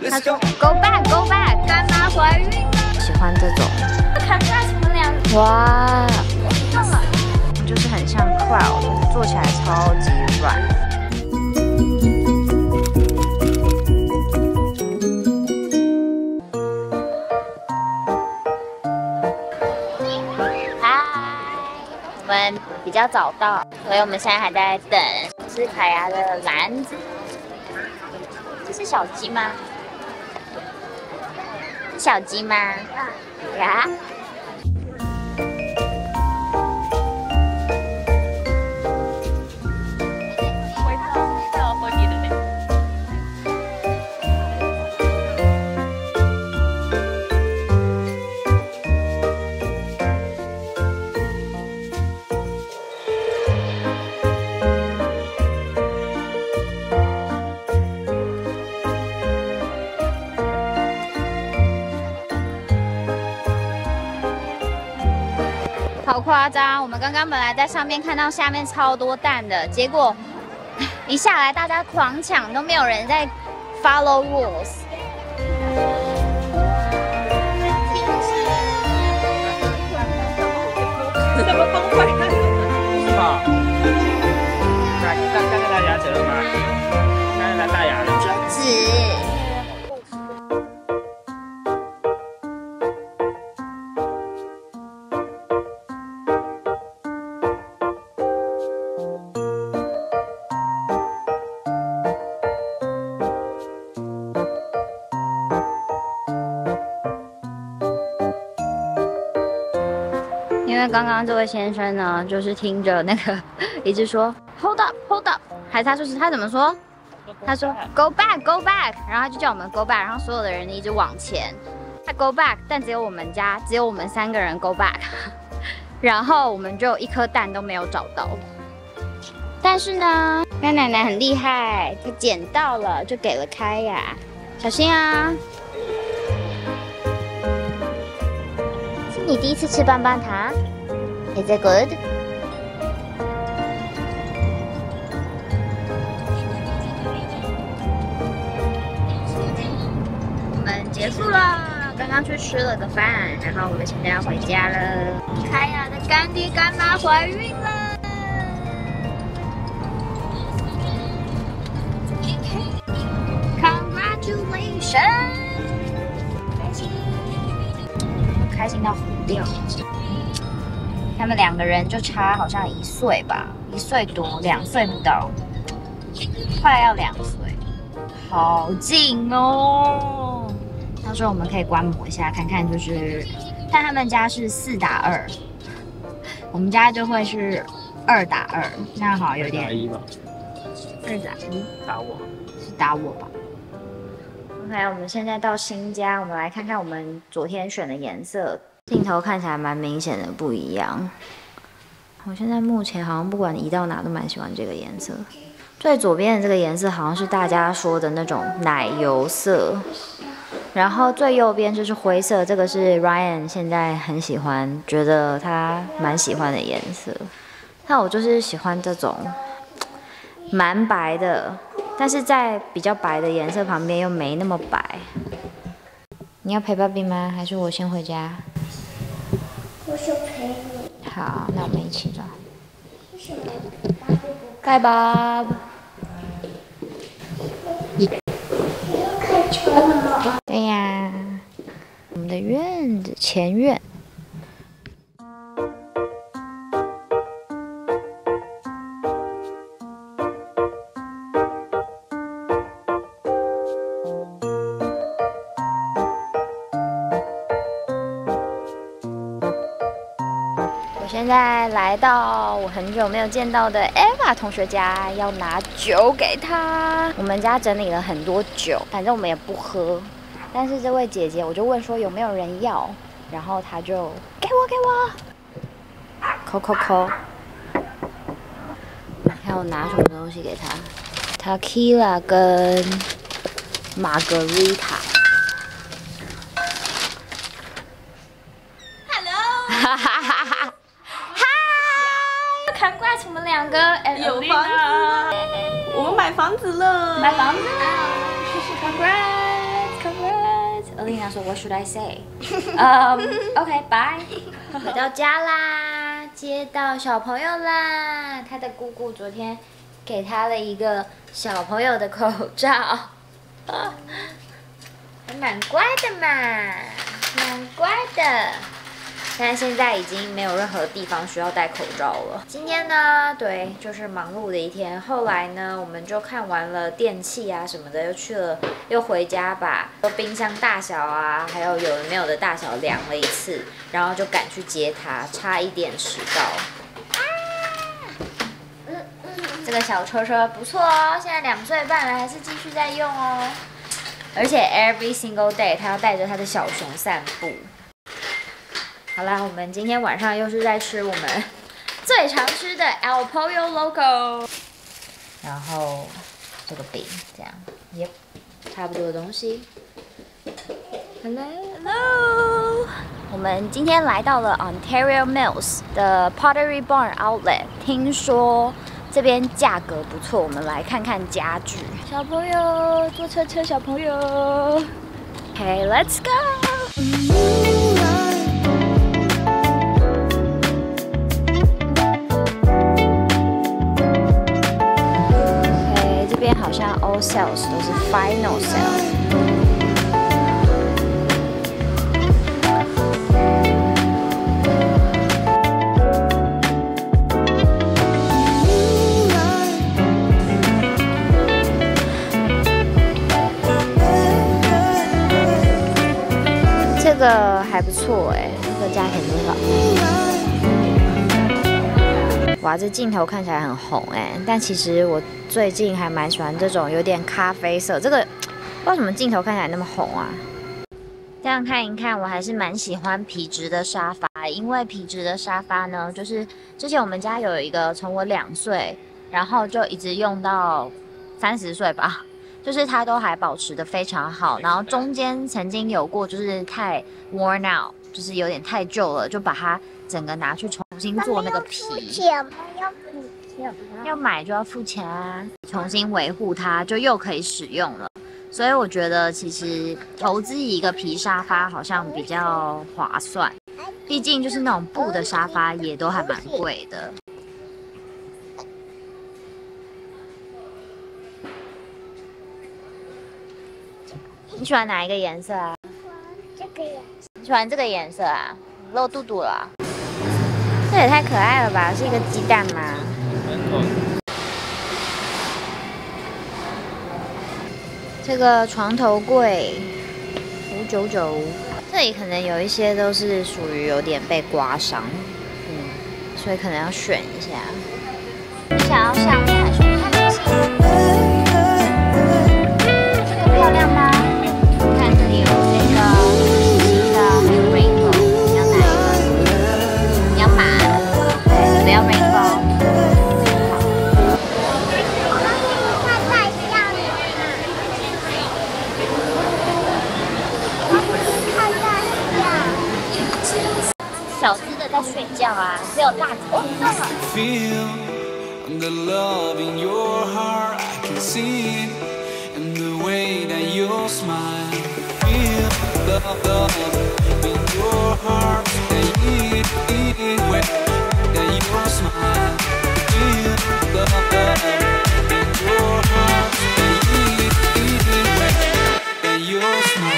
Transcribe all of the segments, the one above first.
他说 Go back, go back， 干妈怀孕了。喜欢这种。看不到你们俩。哇，就是很像 cloud， 做起来超级软。我们比较早到，所以我们现在还在等。是凯雅的篮子，这是小鸡吗？是小鸡吗？呀。好夸张！我们刚刚本来在上面看到下面超多蛋的，结果一下来大家狂抢，都没有人在 follow rules。怎么崩溃？是吧？看看大牙齿了吗？看看大牙了。停止。因为刚刚这位先生呢，就是听着那个一直说 hold up hold up， 还是他怎么说？他说 go back go back， 然后他就叫我们 go back， 然后所有的人一直往前，他 go back， 但只有我们3个人 go back， 然后我们就一颗蛋都没有找到。但是呢，干奶奶很厉害，她捡到了就给了开呀，小心啊！是你第一次吃棒棒糖 ？Is it good？ 我们结束了，刚刚去吃了个饭，然后我们现在要回家了。开雅的干爹干妈怀孕了。Congratulations！ 开心到疯掉。他们2个人就差好像1岁吧，1岁多，2岁不到，快要2岁，好近哦。到时候我们可以观摩一下，看看就是，但他们家是4打2，我们家就会是2打2，这样好像有点。2打1吧。2打1。打我。是打我吧。OK， 我们现在到新家，我们来看看我们昨天选的颜色。镜头看起来蛮明显的不一样。我现在目前好像不管移到哪都蛮喜欢这个颜色。最左边的这个颜色好像是大家说的那种奶油色，然后最右边就是灰色，这个是 Ryan 现在很喜欢，觉得他蛮喜欢的颜色。那我就是喜欢这种蛮白的，但是在比较白的颜色旁边又没那么白。你要陪爸比吗？还是我先回家？我想陪你。好，那我们一起走。为什么？拜拜。你要开车了？对呀，我们的院子前院。现在来到我很久没有见到的 Eva 同学家，要拿酒给她。我们家整理了很多酒，反正我们也不喝。但是这位姐姐，我就问说有没有人要，然后她就给我，扣扣扣。还有拿什么东西给她 ？Tequila 跟 Margarita。哈哈哈哈。Congrats， 我们2个有房子了，我们买房子了，买房子了，谢谢 Congrats。跟他说 What should I say？ OK， 拜。回到家啦，接到小朋友啦。他的姑姑昨天给他了一个小朋友的口罩，还蛮乖的嘛，蛮乖的。但现在已经没有任何地方需要戴口罩了。今天呢，对，就是忙碌的一天。后来呢，我们就看完了电器啊什么的，又回家把冰箱大小啊，还有的没有的大小量了一次，然后就赶去接他，差一点迟到。这个小车车不错哦，现在2岁半了，还是继续在用哦。而且 every single day， 他要带着他的小熊散步。好啦，我们今天晚上又是在吃我们最常吃的 El Pollo Loco， 然后这个饼这样，Yep， 差不多的东西。Hello， 我们今天来到了 Ontario Mills 的 Pottery Barn Outlet， 听说这边价格不错，我们来看看家具。小朋友坐车，小朋友 ，OK，Let's go。好像 all sales 都是 final sale。这个还不错哎，这个价钱多少？哇，这镜头看起来很红哎，但其实我最近还蛮喜欢这种有点咖啡色。这个为什么镜头看起来那么红啊？这样看一看，我还是蛮喜欢皮质的沙发，因为皮质的沙发呢，就是之前我们家有一个从我2岁，然后就一直用到30岁吧，就是它都还保持得非常好。然后中间曾经有过就是太 worn out， 就是有点太旧了，就把它整个拿去重新做那个皮。要买就要付钱啊，重新维护它就又可以使用了。所以我觉得其实投资一个皮沙发好像比较划算，毕竟就是那种布的沙发也都还蛮贵的。你喜欢哪一个颜色啊？这个颜色。你喜欢这个颜色啊？露肚肚了。这也太可爱了吧！是一个鸡蛋吗？这个床头柜599，这里可能有一些都是属于有点被刮伤，所以可能要选一下。你想要上面还是下面？这个漂亮吗？你看这里有这个新的，还有 rainbow， 你要哪一个？你要马？对，不要 rainbow。小只的在睡觉啊，只有大只哦，动了。Feel the love in your heart, I can see it, and the way that you smile. Feel the love in your heart, that you smile. Feel the love in your heart, that you smile.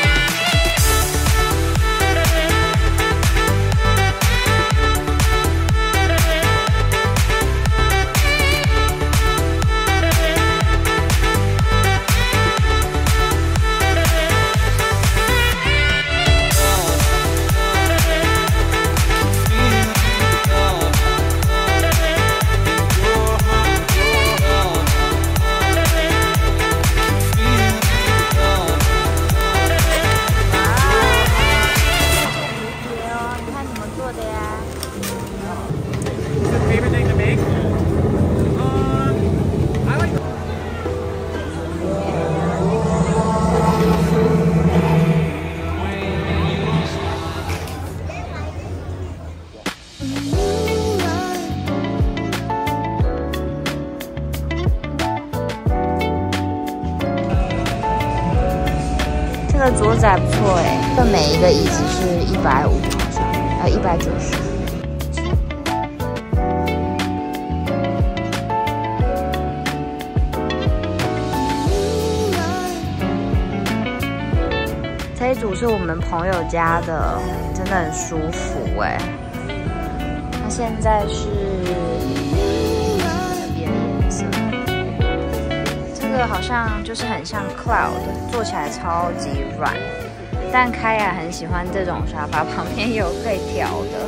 桌子还不错哎，这每一个椅子是150好像，还有190。这一组是我们朋友家的，真的很舒服哎。它现在是特别的颜色，这个好像就是很像 Cloud， 坐起来超级软。但开雅很喜欢这种沙发，旁边有可以调的。